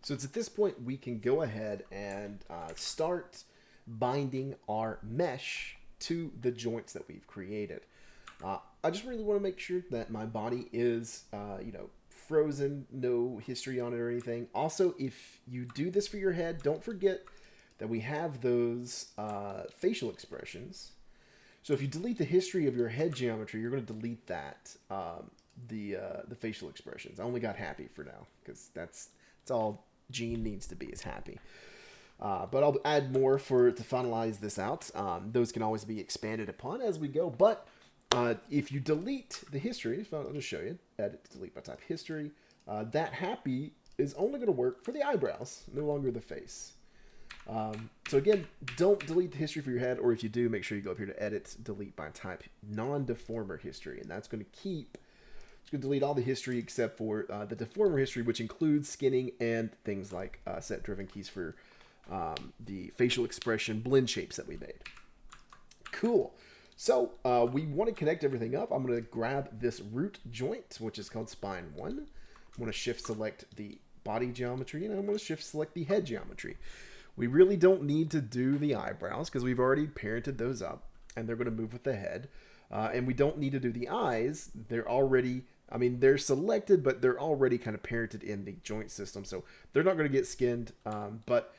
So it's at this point we can go ahead and start binding our mesh to the joints that we've created. I just really want to make sure that my body is, frozen, no history on it or anything. Also, if you do this for your head, don't forget that we have those facial expressions. So if you delete the history of your head geometry, you're going to delete that, the facial expressions. I only got happy for now because that's all Gene needs to be, is happy. But I'll add more to finalize this out. Those can always be expanded upon as we go. But if you delete the history, I'll just show you. Edit, delete by type history. That happy is only going to work for the eyebrows, no longer the face. So again, don't delete the history for your head, or if you do, make sure you go up here to edit, delete by type non-deformer history, and that's going to keep. It's going to delete all the history except for the deformer history, which includes skinning and things like set-driven keys for the facial expression blend shapes that we made. Cool. So we want to connect everything up. I'm going to grab this root joint, which is called spine 1. I'm going to shift select the body geometry, and I'm going to shift select the head geometry. We really don't need to do the eyebrows because we've already parented those up, and they're going to move with the head. And we don't need to do the eyes. They're already, they're selected, but they're already kind of parented in the joint system. So they're not going to get skinned, but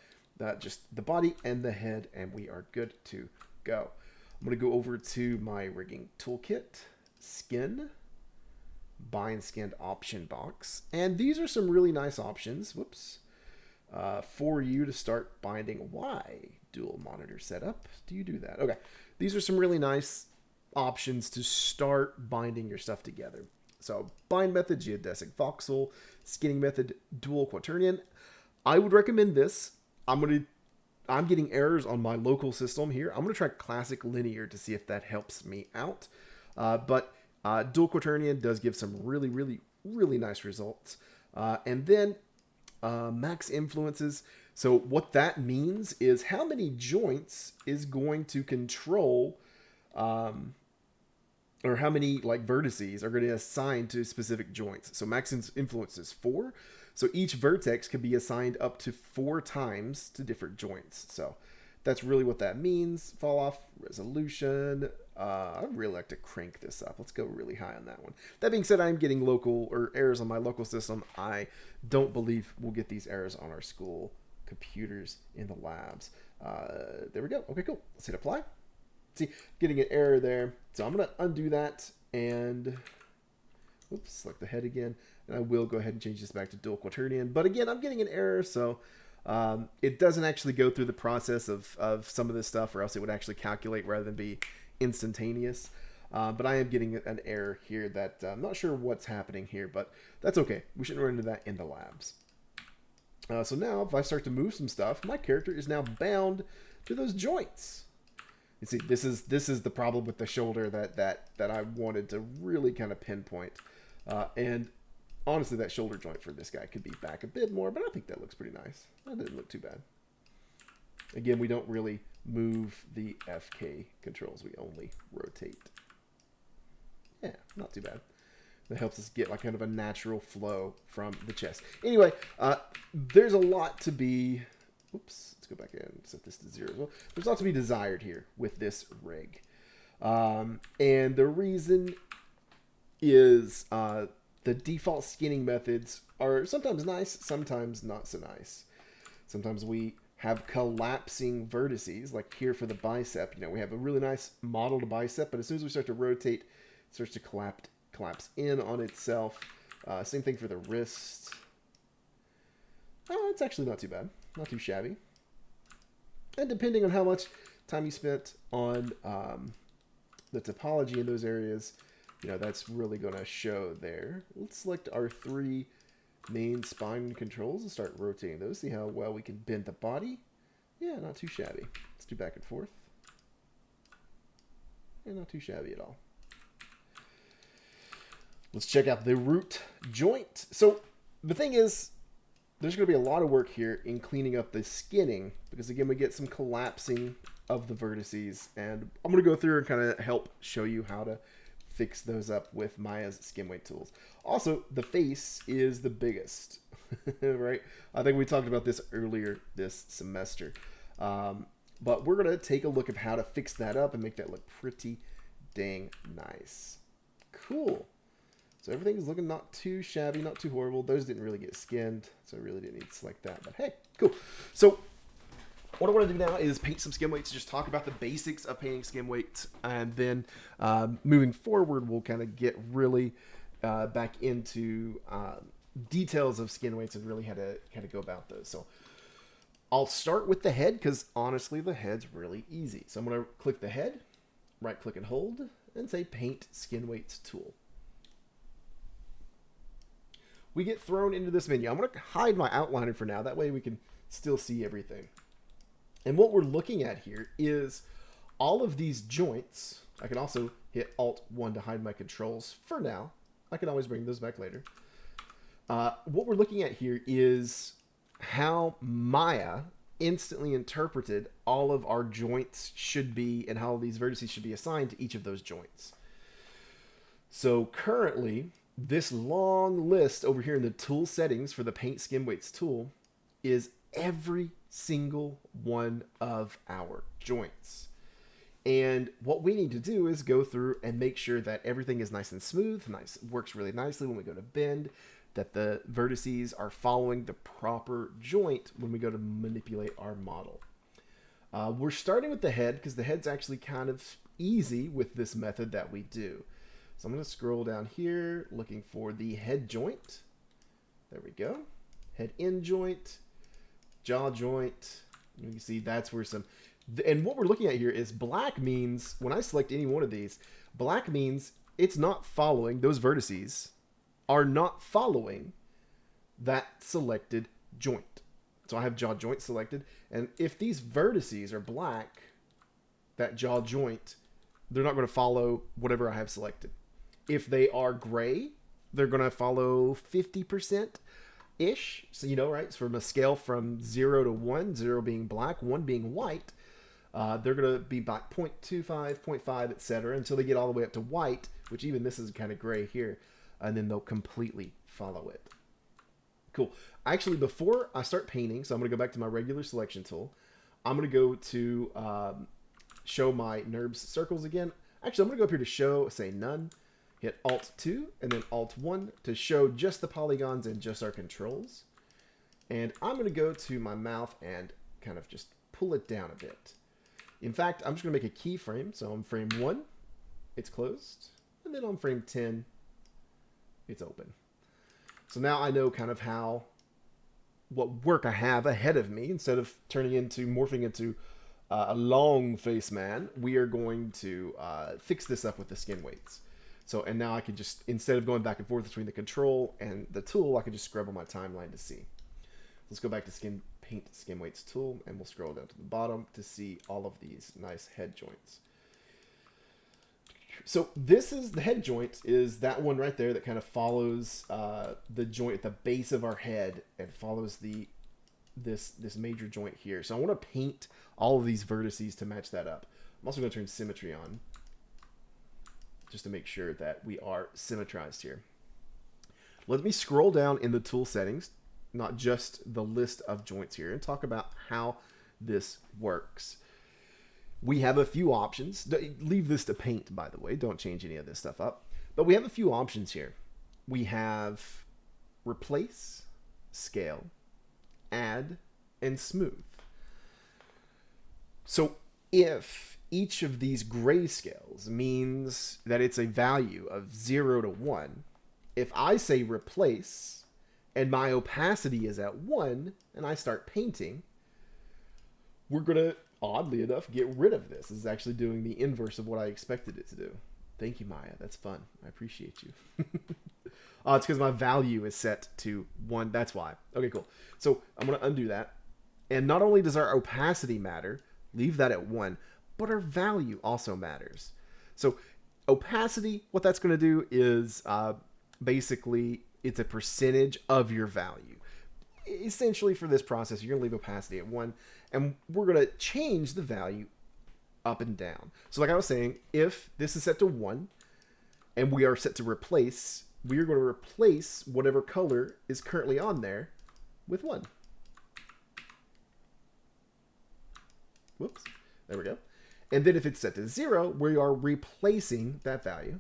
just the body and the head, and we are good to go. I'm going to go over to my rigging toolkit, skin, bind skinned option box. And these are some really nice options. Whoops. For you to start binding. Why? Dual monitor setup. Do you do that? Okay. These are some really nice options to start binding your stuff together. So bind method, geodesic voxel, skinning method, dual quaternion. I would recommend this. I'm getting errors on my local system here. I'm going to try classic linear to see if that helps me out. But dual quaternion does give some really, really, really nice results. And then max influences. So what that means is how many joints is going to control, or how many vertices are going to assign to specific joints. So max influence is 4. So each vertex can be assigned up to 4 times to different joints. So that's really what that means. Fall off resolution. I'd really like to crank this up. Let's go really high on that one. That being said, I'm getting errors on my local system. I don't believe we'll get these errors on our school computers in the labs. There we go. Okay, cool. Let's hit apply. See, getting an error there. So I'm going to undo that and select the head again. And I will go ahead and change this back to dual quaternion. But again, I'm getting an error, so it doesn't actually go through the process of some of this stuff, or else it would actually calculate rather than be instantaneous. But I am getting an error here that I'm not sure what's happening here, but that's okay. We shouldn't run into that in the labs. So now if I start to move some stuff, my character is now bound to those joints. You see, this is the problem with the shoulder that I wanted to really kind of pinpoint. And honestly, that shoulder joint for this guy could be back a bit more, but I think that looks pretty nice. That didn't look too bad. Again, we don't really move the FK controls. We only rotate. Yeah, not too bad. That helps us get kind of a natural flow from the chest. Anyway, there's a lot to be... Oops, let's go back and set this to 0 as well. There's a lot to be desired here with this rig. And the reason is the default skinning methods are sometimes nice, sometimes not so nice. Sometimes we have collapsing vertices, like here for the bicep. We have a really nice modeled bicep, but as soon as we start to rotate, it starts to collapse in on itself. Same thing for the wrist. It's actually not too bad. Not too shabby. And depending on how much time you spent on the topology in those areas, that's really going to show there. Let's select our 3 main spine controls and start rotating those. See how well we can bend the body. Yeah, not too shabby. Let's do back and forth. Yeah, not too shabby at all. Let's check out the root joint. So the thing is, there's going to be a lot of work here in cleaning up the skinning, because again, we get some collapsing of the vertices, and I'm going to go through and kind of help show you how to fix those up with Maya's skin weight tools. Also, the face is the biggest, right? I think we talked about this earlier this semester. But we're going to take a look at how to fix that up and make that look pretty dang nice. Cool. So everything is looking not too shabby, not too horrible. Those didn't really get skinned, so I really didn't need to select that. But hey, cool. So what I want to do now is paint some skin weights, just talk about the basics of painting skin weights, and then moving forward, we'll kind of get really back into details of skin weights and really how to go about those. So I'll start with the head because honestly, the head's really easy. So I'm going to click the head, right click and hold, and say Paint Skin Weights Tool. We get thrown into this menu. I'm going to hide my outliner for now. That way we can still see everything. And what we're looking at here is all of these joints. I can also hit Alt-1 to hide my controls for now. I can always bring those back later. What we're looking at here is how Maya instantly interpreted all of our joints should be and how these vertices should be assigned to each of those joints. So currently, this long list over here in the tool settings for the Paint Skin Weights tool is every single one of our joints. And what we need to do is go through and make sure that everything is nice and smooth, works really nicely when we go to bend, that the vertices are following the proper joint when we go to manipulate our model. We're starting with the head because the head's actually kind of easy with this method that we do. So I'm going to scroll down here looking for the head joint. There we go. Head in joint, jaw joint. You can see that's where some... And what we're looking at here is black means, when I select any one of these, black means it's not following, those vertices are not following that selected joint. So I have jaw joint selected, and if these vertices are black, that jaw joint, they're not going to follow whatever I have selected. If they are gray, they're going to follow 50%-ish. So, you know, right? So from a scale from 0 to 1, 0 being black, 1 being white, they're going to be about 0.25, 0.5, etc. until they get all the way up to white, which even this is kind of gray here. And then they'll completely follow it. Cool. Actually, before I start painting, so I'm going to go back to my regular selection tool. I'm going to go to show my NURBS circles again. Actually, I'm going to go up here to show, say none. Hit Alt-2 and then Alt-1 to show just the polygons and just our controls. And I'm going to go to my mouth and kind of just pull it down a bit. In fact, I'm just going to make a keyframe. So on frame 1, it's closed. And then on frame 10, it's open. So now I know kind of what work I have ahead of me. Instead of morphing into a long face man, we are going to fix this up with the skin weights. So, and now I can just, instead of going back and forth between the control and the tool, I can just scrub on my timeline to see. Let's go back to Paint Skin Weights tool, and we'll scroll down to the bottom to see all of these nice head joints. So this is the head joint, is that one right there that kind of follows the joint at the base of our head and follows this major joint here. So I want to paint all of these vertices to match that up. I'm also going to turn symmetry on just to make sure that we are symmetrized here. Let me scroll down in the tool settings, not just the list of joints here, and talk about how this works. We have a few options. Leave this to paint, by the way. Don't change any of this stuff up. But we have a few options here. We have replace, scale, add, and smooth. So if each of these grayscales means that it's a value of 0 to 1, if I say replace and my opacity is at 1 and I start painting, we're going to, oddly enough, get rid of this. This is actually doing the inverse of what I expected it to do. Thank you, Maya. That's fun. I appreciate you. It's because my value is set to 1. That's why. Okay, cool. So I'm going to undo that. And not only does our opacity matter, leave that at 1, but our value also matters. So opacity, what that's going to do is basically it's a percentage of your value. Essentially for this process, you're going to leave opacity at 1, and we're going to change the value up and down. So like I was saying, if this is set to 1 and we are set to replace, we are going to replace whatever color is currently on there with 1. Whoops. There we go. And then if it's set to 0, we are replacing that value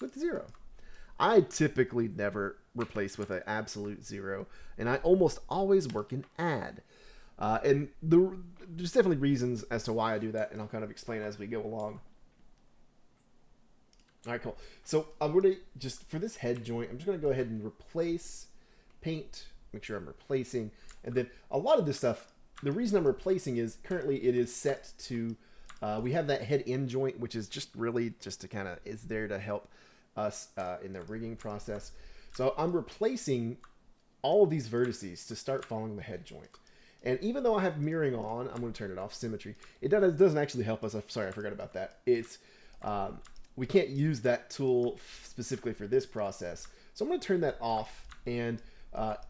with 0. I typically never replace with an absolute 0, and I almost always work in add. And there's definitely reasons as to why I do that, and I'll kind of explain as we go along. All right, cool. So I'm going to just, for this head joint, I'm just going to go ahead and replace paint, make sure I'm replacing. And then a lot of this stuff, the reason I'm replacing is currently it is set to, we have that head end joint, which is just really just to kind of, is there to help us in the rigging process. So I'm replacing all of these vertices to start following the head joint. And even though I have mirroring on, I'm going to turn it off, symmetry. It doesn't actually help us. I'm sorry, I forgot about that. It's, we can't use that tool specifically for this process. So I'm going to turn that off. And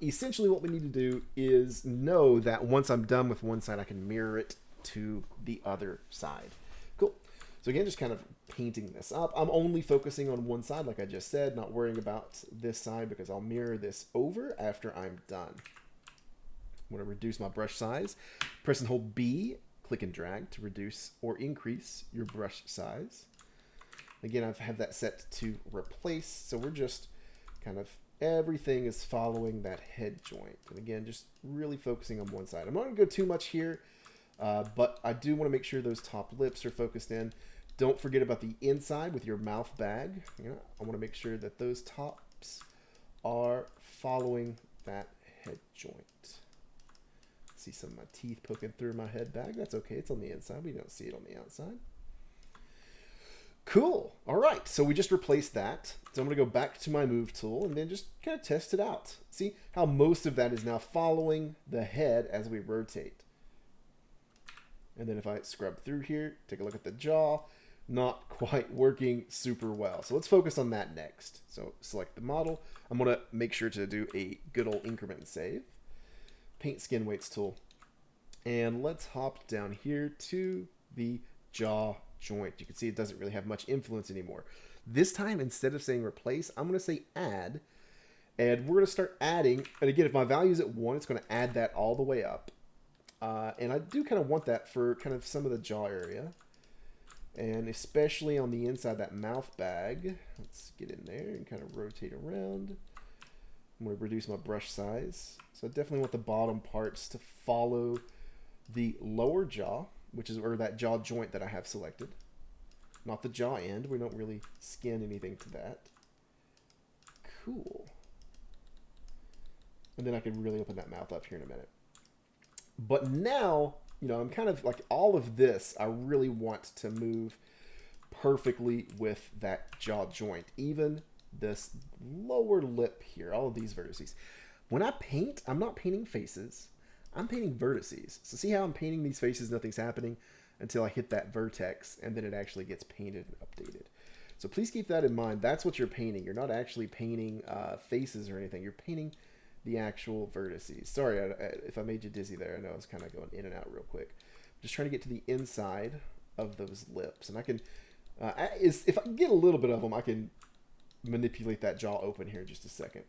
essentially what we need to do is know that once I'm done with one side, I can mirror it to the other side. Cool. So again, just kind of painting this up. I'm only focusing on one side, like I just said, not worrying about this side because I'll mirror this over after I'm done. I'm going to reduce my brush size. Press and hold B, click and drag to reduce or increase your brush size. Again, I have that set to replace, so we're just kind of, everything is following that head joint. And again, just really focusing on one side. I'm not going to go too much here, but I do want to make sure those top lips are focused in. Don't forget about the inside with your mouth bag. I want to make sure that those tops are following that head joint. See some of my teeth poking through my head bag. That's okay. It's on the inside. We don't see it on the outside. Cool. All right. So we just replaced that. So I'm going to go back to my move tool and then just kind of test it out. See how most of that is now following the head as we rotate. And then if I scrub through here, take a look at the jaw, not quite working super well. So let's focus on that next. So select the model. I'm going to make sure to do a good old increment and save. Paint skin weights tool. And let's hop down here to the jaw joint. You can see it doesn't really have much influence anymore. This time, instead of saying replace, I'm going to say add. And we're going to start adding. And again, if my value is at 1, it's going to add that all the way up. And I do kind of want that for kind of some of the jaw area. And especially on the inside, that mouth bag. Let's get in there and kind of rotate around. I'm going to reduce my brush size. So I definitely want the bottom parts to follow the lower jaw, which is or that jaw joint that I have selected. Not the jaw end. We don't really skin anything to that. Cool. And then I can really open that mouth up here in a minute. But now, you know, I'm kind of like all of this, I really want to move perfectly with that jaw joint. Even this lower lip here, all of these vertices. When I paint, I'm not painting faces. I'm painting vertices. So see how I'm painting these faces, nothing's happening until I hit that vertex, and then it actually gets painted and updated. So please keep that in mind. That's what you're painting. You're not actually painting faces or anything. You're painting the actual vertices. Sorry if I made you dizzy there. I know I was kind of going in and out real quick. I'm just trying to get to the inside of those lips. And I can, if I can get a little bit of them, I can manipulate that jaw open here in just a second.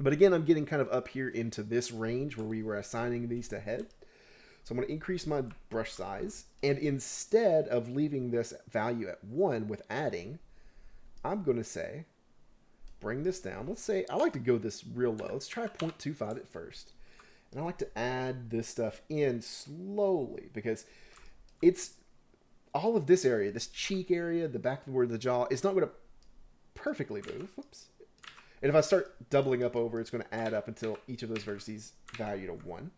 But again, I'm getting kind of up here into this range where we were assigning these to head. So I'm going to increase my brush size. And instead of leaving this value at 1 with adding, I'm going to say, bring this down. Let's say, I like to go this real low. Let's try 0.25 at first. And I like to add this stuff in slowly because it's all of this area, this cheek area, the back where the jaw, is not going to perfectly move. Whoops. And if I start doubling up over, it's going to add up until each of those vertices value to 1.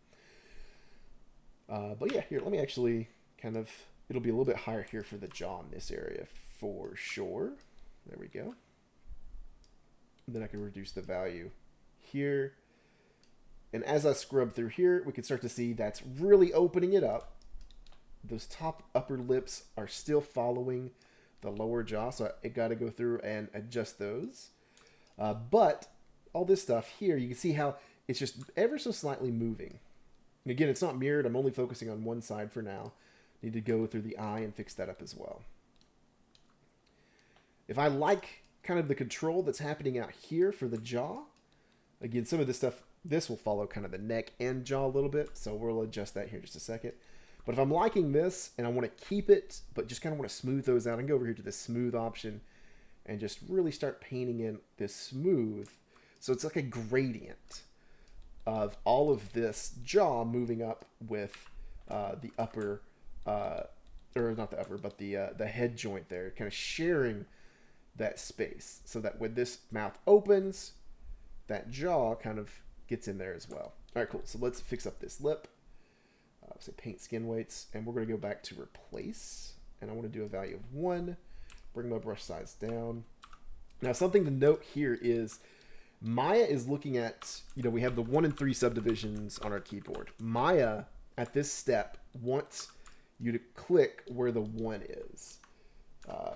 But yeah, here, let me actually kind of, it'll be a little bit higher here for the jaw in this area for sure. There we go. And then I can reduce the value here. And as I scrub through here, we can start to see that's really opening it up. Those top upper lips are still following the lower jaw, so I got to go through and adjust those. But all this stuff here, you can see how it's just ever so slightly moving. And again, it's not mirrored. I'm only focusing on one side for now. Need to go through the eye and fix that up as well. If I like kind of the control that's happening out here for the jaw. Again, some of this stuff, this will follow kind of the neck and jaw a little bit, so we'll adjust that here in just a second. But if I'm liking this and I want to keep it, but just kind of want to smooth those out, I can go over here to the smooth option and just really start painting in this smooth. So it's like a gradient of all of this jaw moving up with the upper, or not the upper, but the head joint there, kind of sharing that space so that when this mouth opens, that jaw kind of gets in there as well. All right, cool. So let's fix up this lip. Say paint skin weights, and we're going to go back to replace, and I want to do a value of 1. Bring my brush size down. Now, something to note here is Maya is looking at, we have the 1 and 3 subdivisions on our keyboard. Maya, at this step, wants you to click where the 1 is.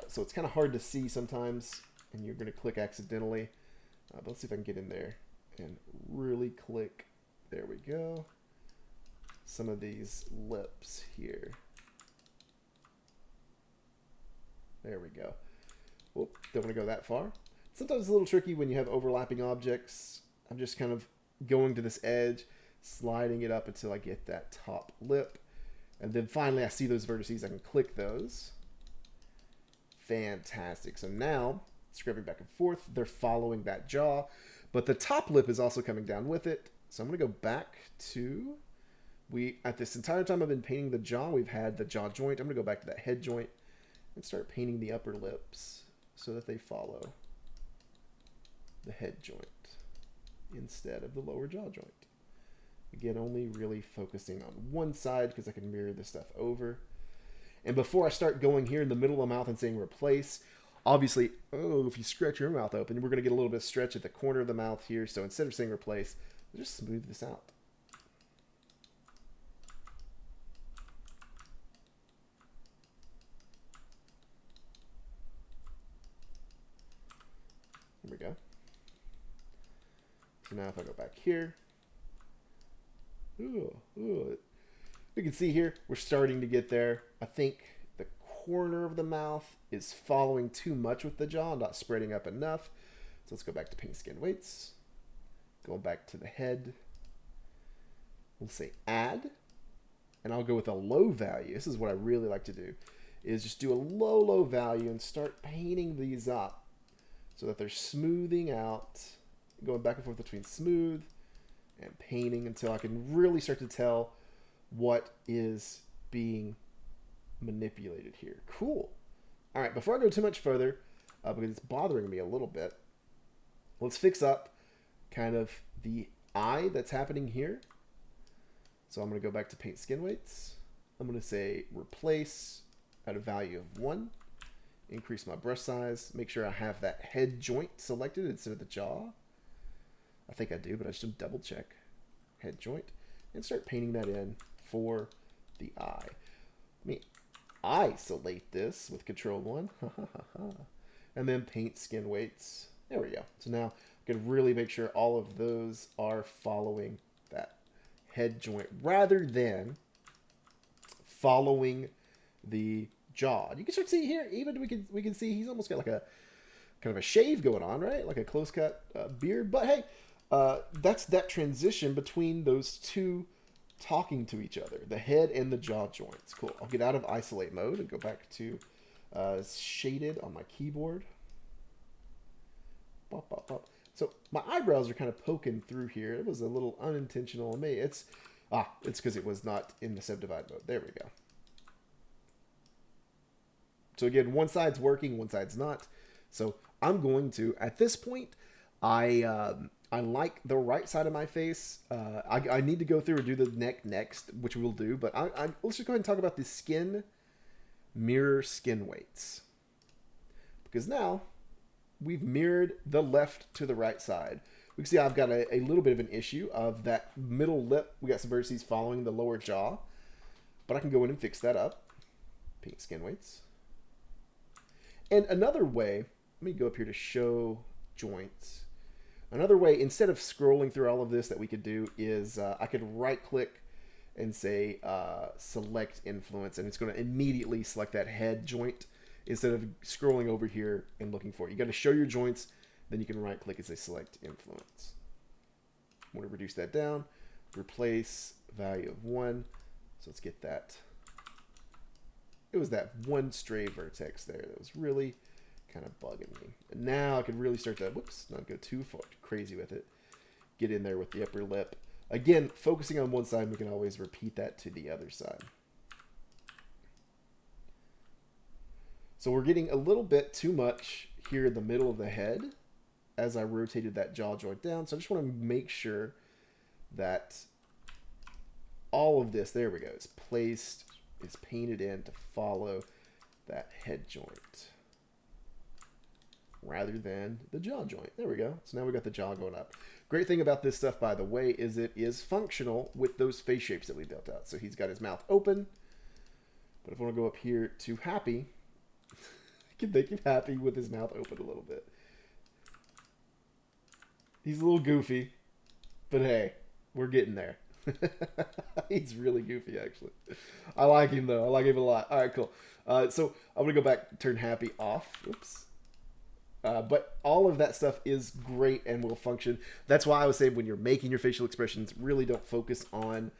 So it's kind of hard to see sometimes, and you're going to click accidentally. But let's see if I can get in there and really click. There we go. Some of these lips here. There we go. Whoop, don't want to go that far. Sometimes it's a little tricky when you have overlapping objects. I'm just kind of going to this edge, sliding it up until I get that top lip. And then finally I see those vertices. I can click those. Fantastic. So now, scrubbing back and forth, they're following that jaw. But the top lip is also coming down with it. So I'm going to go back to... At this entire time I've been painting the jaw, we've had the jaw joint. I'm going to go back to that head joint and start painting the upper lips so that they follow the head joint instead of the lower jaw joint. Again, only really focusing on one side because I can mirror this stuff over. And before I start going here in the middle of the mouth and saying replace, obviously, if you stretch your mouth open, we're going to get a little bit of stretch at the corner of the mouth here. So instead of saying replace, we'll just smooth this out. There we go. So now if I go back here, you can see here, we're starting to get there. I think the corner of the mouth is following too much with the jaw, not spreading up enough. So let's go back to paint skin weights. Going back to the head. We'll say add, and I'll go with a low value. This is what I really like to do, is just do a low value and start painting these up so that they're smoothing out, going back and forth between smooth and painting until I can really start to tell what is being manipulated here. Cool. All right, before I go too much further, because it's bothering me a little bit, let's fix up kind of the eye that's happening here. So I'm going to go back to paint skin weights. I'm going to say replace at a value of 1. Increase my brush size. Make sure I have that head joint selected instead of the jaw. I think I do, but I just double check. Head joint. And start painting that in for the eye. Let me isolate this with Control 1. And then paint skin weights. There we go. So now I can really make sure all of those are following that head joint rather than following the jaw. You can start to see here, even we can see he's almost got like a kind of a shave going on, right? Like a close cut beard. But hey, that's that transition between those two talking to each other, the head and the jaw joints. Cool. I'll get out of isolate mode and go back to shaded on my keyboard. Bop, bop, bop. So my eyebrows are kind of poking through here. It was a little unintentional on me. It's because it was not in the subdivide mode. There we go. So again, one side's working, one side's not. So I'm going to, at this point, I like the right side of my face. I need to go through and do the neck next, which we'll do. But let's just go ahead and talk about the skin mirror skin weights. Because now we've mirrored the left to the right side. We can see I've got a little bit of an issue of that middle lip. We got some vertices following the lower jaw. But I can go in and fix that up. Paint skin weights. And another way, let me go up here to show joints. Another way, instead of scrolling through all of this that we could do is I could right click and say select influence, and it's going to immediately select that head joint instead of scrolling over here and looking for it. You got to show your joints, then you can right click and say select influence. I want to reduce that down, replace value of 1. So let's get that. It was that one stray vertex there that was really kind of bugging me. And now I can really start to, whoops, not go too far, crazy with it. Get in there with the upper lip. Again, focusing on one side, we can always repeat that to the other side. So we're getting a little bit too much here in the middle of the head as I rotated that jaw joint down. So I just want to make sure that all of this, there we go, is placed, is painted in to follow that head joint rather than the jaw joint. There we go. So now we got the jaw going up. Great thing about this stuff, by the way, is it is functional with those face shapes that we built out. So he's got his mouth open, but if I want to go up here to happy, I can make him happy with his mouth open a little bit. He's a little goofy, but hey, we're getting there. He's really goofy, actually. I like him, though. I like him a lot. All right, cool. So I'm going to go back, turn happy off. Oops. But all of that stuff is great and will function. That's why I was saying when you're making your facial expressions, really don't focus on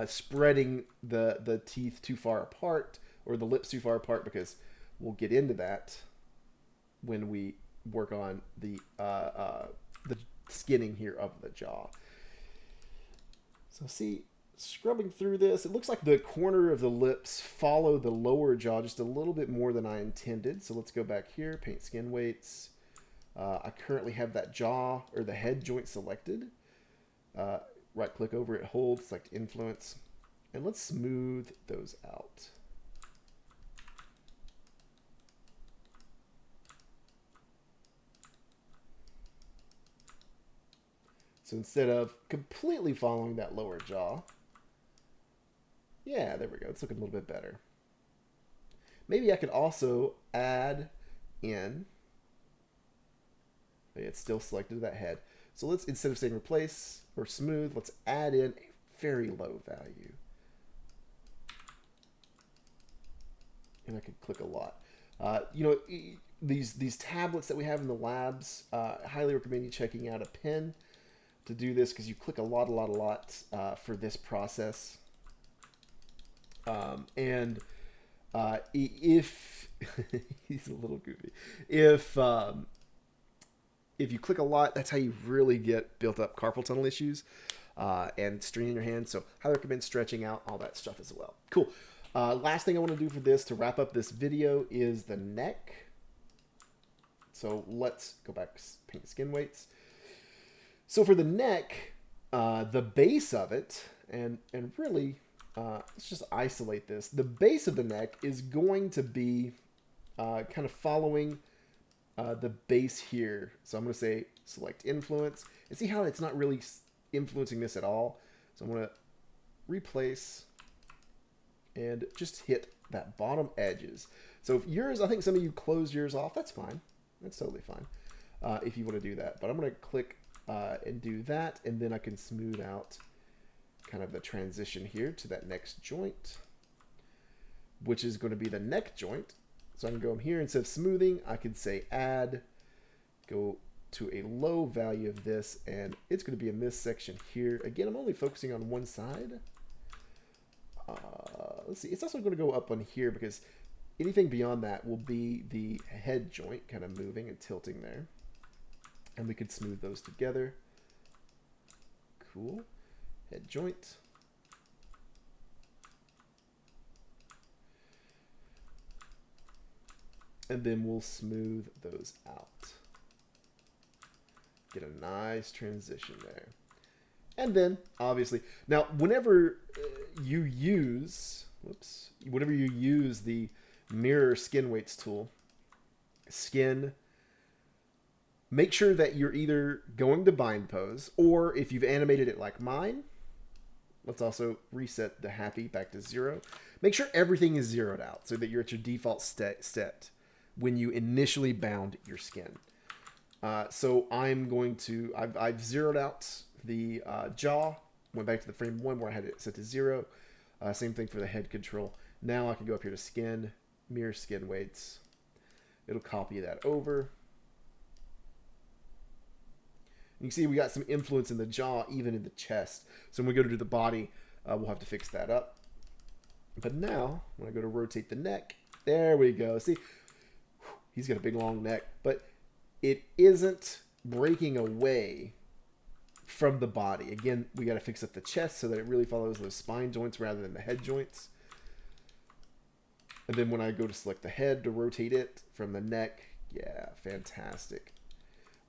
spreading the teeth too far apart or the lips too far apart, because we'll get into that when we work on the skinning here of the jaw. So see, scrubbing through this, it looks like the corner of the lips follow the lower jaw just a little bit more than I intended. So let's go back here, paint skin weights. I currently have that jaw or the head joint selected. Right click over it, hold, select influence, and let's smooth those out. So instead of completely following that lower jaw, yeah, there we go. It's looking a little bit better. Maybe I could also add in, it's still selected that head. So let's, instead of saying replace or smooth, let's add in a very low value. And I could click a lot. You know, these tablets that we have in the labs, I highly recommend you checking out a pen to do this, because you click a lot for this process. If he's a little goofy, if you click a lot, that's how you really get built up carpal tunnel issues and strain in your hands. So highly recommend stretching out, all that stuff as well. Cool. Last thing I want to do for this to wrap up this video is the neck. So let's go back, paint skin weights. So for the neck, the base of it, and really, let's just isolate this. The base of the neck is going to be kind of following the base here. So I'm going to say select influence, and see how it's not really influencing this at all. So I'm going to replace and just hit that bottom edges. So if yours, I think some of you close yours off, that's fine. That's totally fine if you want to do that. But I'm going to click and do that, and then I can smooth out kind of the transition here to that next joint, which is going to be the neck joint. So I can go here, instead of smoothing, I can say add, go to a low value of this, and it's going to be in this section here. Again, I'm only focusing on one side. Let's see, it's also going to go up on here, because anything beyond that will be the head joint kind of moving and tilting there. And we could smooth those together. Cool. Head joint. And then we'll smooth those out. Get a nice transition there. And then, obviously, now whenever you use, whenever you use the mirror skin weights tool, make sure that you're either going to bind pose, or if you've animated it like mine, let's also reset the happy back to 0. Make sure everything is zeroed out so that you're at your default state when you initially bound your skin. So I'm going to, I've zeroed out the jaw, went back to the frame 1 where I had it set to 0. Same thing for the head control. Now I can go up here to skin, mirror skin weights, It'll copy that over. You can see we got some influence in the jaw, even in the chest. So when we go to do the body, we'll have to fix that up. But now, when I go to rotate the neck, there we go. See, he's got a big long neck, but it isn't breaking away from the body. Again, we got to fix up the chest so that it really follows those spine joints rather than the head joints. And then when I go to select the head to rotate it from the neck, yeah, fantastic.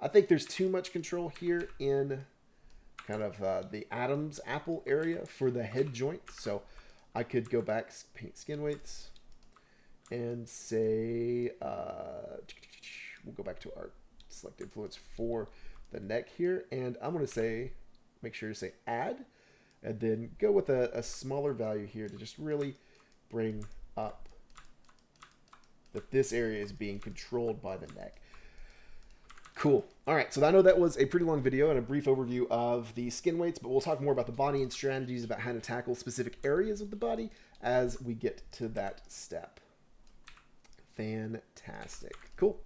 I think there's too much control here in kind of the Adam's apple area for the head joint. So I could go back, paint skin weights, and say, we'll go back to our select influence for the neck here. And I'm going to say, make sure to say add, and then go with a smaller value here to just really bring up that this area is being controlled by the neck. Cool. All right, so I know that was a pretty long video and a brief overview of the skin weights, but we'll talk more about the body and strategies about how to tackle specific areas of the body as we get to that step. Fantastic. Cool.